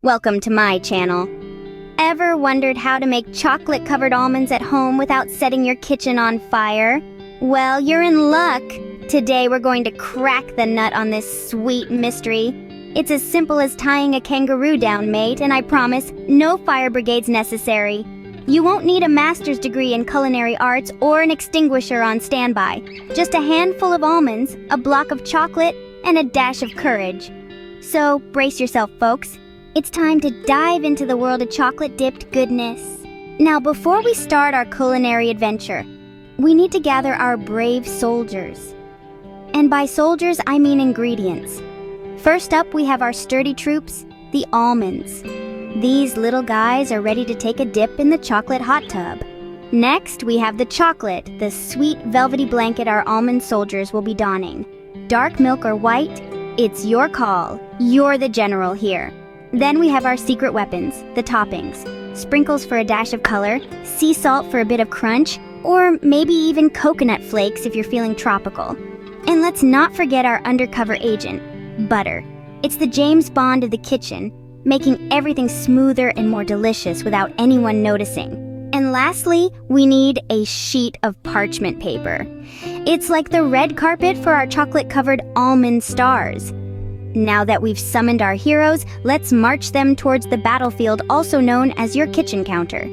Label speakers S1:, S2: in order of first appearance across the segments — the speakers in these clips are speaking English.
S1: Welcome to my channel. Ever wondered how to make chocolate-covered almonds at home without setting your kitchen on fire? Well, you're in luck. Today we're going to crack the nut on this sweet mystery. It's as simple as tying a kangaroo down, mate, and I promise, no fire brigades necessary. You won't need a master's degree in culinary arts or an extinguisher on standby. Just a handful of almonds, a block of chocolate, and a dash of courage. So, brace yourself, folks. It's time to dive into the world of chocolate-dipped goodness. Now, before we start our culinary adventure, we need to gather our brave soldiers. And by soldiers, I mean ingredients. First up, we have our sturdy troops, the almonds. These little guys are ready to take a dip in the chocolate hot tub. Next, we have the chocolate, the sweet velvety blanket our almond soldiers will be donning. Dark milk or white? It's your call. You're the general here. Then we have our secret weapons, the toppings. Sprinkles for a dash of color, sea salt for a bit of crunch, or maybe even coconut flakes if you're feeling tropical. And let's not forget our undercover agent, butter. It's the James Bond of the kitchen, making everything smoother and more delicious without anyone noticing. And lastly, we need a sheet of parchment paper. It's like the red carpet for our chocolate-covered almond stars. Now that we've summoned our heroes, let's march them towards the battlefield, also known as your kitchen counter.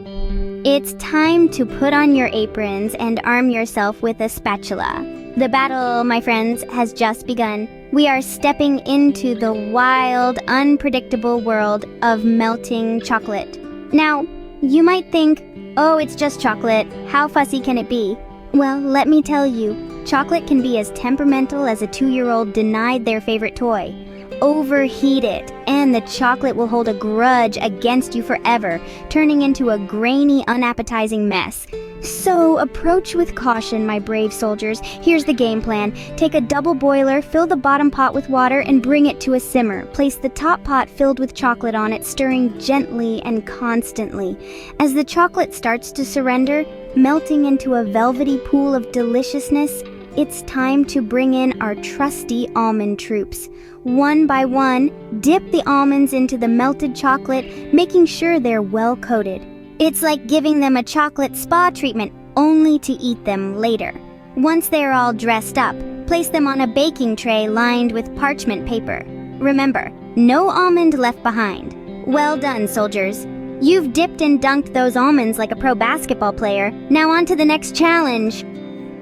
S1: It's time to put on your aprons and arm yourself with a spatula. The battle, my friends, has just begun. We are stepping into the wild, unpredictable world of melting chocolate. Now, you might think, oh, it's just chocolate. How fussy can it be? Well, let me tell you, chocolate can be as temperamental as a 2-year-old denied their favorite toy. Overheat it, and the chocolate will hold a grudge against you forever, turning into a grainy, unappetizing mess. So approach with caution, my brave soldiers. Here's the game plan. Take a double boiler, fill the bottom pot with water, and bring it to a simmer. Place the top pot filled with chocolate on it, stirring gently and constantly. As the chocolate starts to surrender, melting into a velvety pool of deliciousness, it's time to bring in our trusty almond troops. One by one, dip the almonds into the melted chocolate, making sure they're well coated. It's like giving them a chocolate spa treatment, only to eat them later. Once they're all dressed up, place them on a baking tray lined with parchment paper. Remember, no almond left behind. Well done, soldiers. You've dipped and dunked those almonds like a pro basketball player. Now on to the next challenge.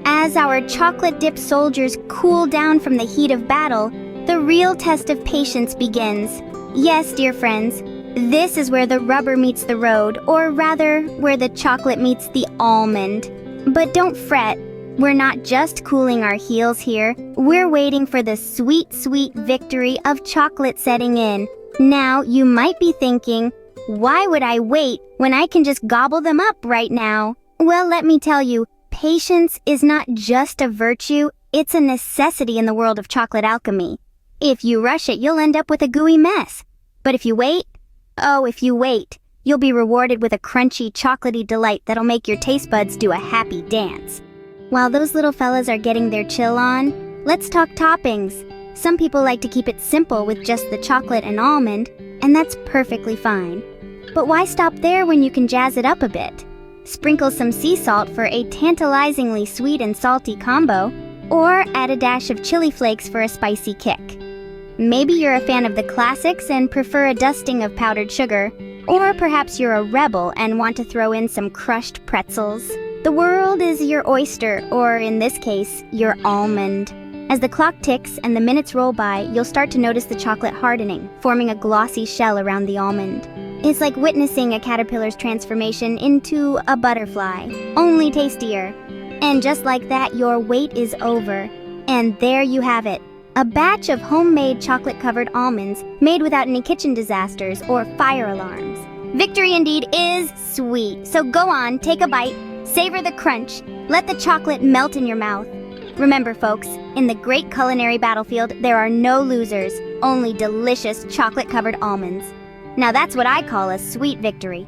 S1: As our chocolate-dipped soldiers cool down from the heat of battle, the real test of patience begins. Yes, dear friends, this is where the rubber meets the road, or rather, where the chocolate meets the almond. But don't fret, we're not just cooling our heels here. We're waiting for the sweet, sweet victory of chocolate setting in. Now, you might be thinking, why would I wait when I can just gobble them up right now? Well, let me tell you, patience is not just a virtue, it's a necessity in the world of chocolate alchemy. If you rush it, you'll end up with a gooey mess. But if you wait, you'll be rewarded with a crunchy, chocolatey delight that'll make your taste buds do a happy dance. While those little fellas are getting their chill on, let's talk toppings. Some people like to keep it simple with just the chocolate and almond, and that's perfectly fine. But why stop there when you can jazz it up a bit? Sprinkle some sea salt for a tantalizingly sweet and salty combo, or add a dash of chili flakes for a spicy kick. Maybe you're a fan of the classics and prefer a dusting of powdered sugar, or perhaps you're a rebel and want to throw in some crushed pretzels. The world is your oyster, or in this case, your almond. As the clock ticks and the minutes roll by, you'll start to notice the chocolate hardening, forming a glossy shell around the almond. It's like witnessing a caterpillar's transformation into a butterfly, only tastier. And just like that, your wait is over. And there you have it. A batch of homemade chocolate-covered almonds made without any kitchen disasters or fire alarms. Victory indeed is sweet. So go on, take a bite, savor the crunch, let the chocolate melt in your mouth. Remember, folks, in the great culinary battlefield, there are no losers, only delicious chocolate-covered almonds. Now that's what I call a sweet victory.